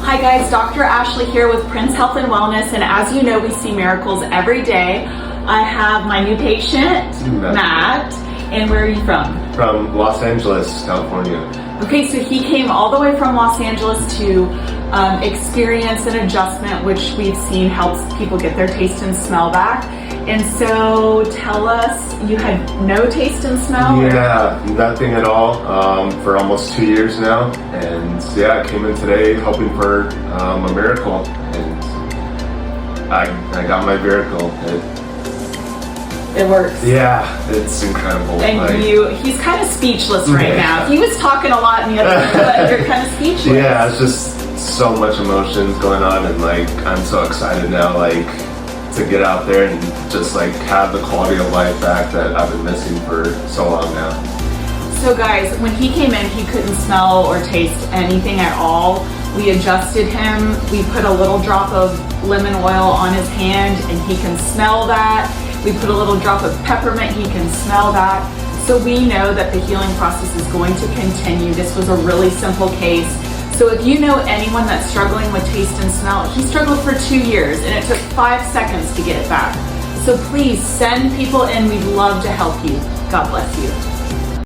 Hi guys, Dr. Ashley here with Prince Health and Wellness, and as you know, we see miracles every day. I have my new patient, Matt, and where are you from? From Los Angeles, California. Okay, so he came all the way from Los Angeles to experience an adjustment which we've seen helps people get their taste and smell back. And so tell us, you had no taste and smell? Yeah, nothing at all for almost 2 years now. And yeah, I came in today hoping for a miracle, and I got my miracle. It works. Yeah, it's incredible. And he's kind of speechless right now. He was talking a lot in the other room, but you're kind of speechless. Yeah, it's just so much emotions going on, and I'm so excited now, to get out there and just have the quality of life back that I've been missing for so long now. So guys, when he came in, he couldn't smell or taste anything at all. We adjusted him. We put a little drop of lemon oil on his hand and he can smell that. We put a little drop of peppermint, he can smell that. So we know that the healing process is going to continue. This was a really simple case. So if you know anyone that's struggling with taste and smell, he struggled for 2 years and it took 5 seconds to get it back. So please send people in. We'd love to help you. God bless you.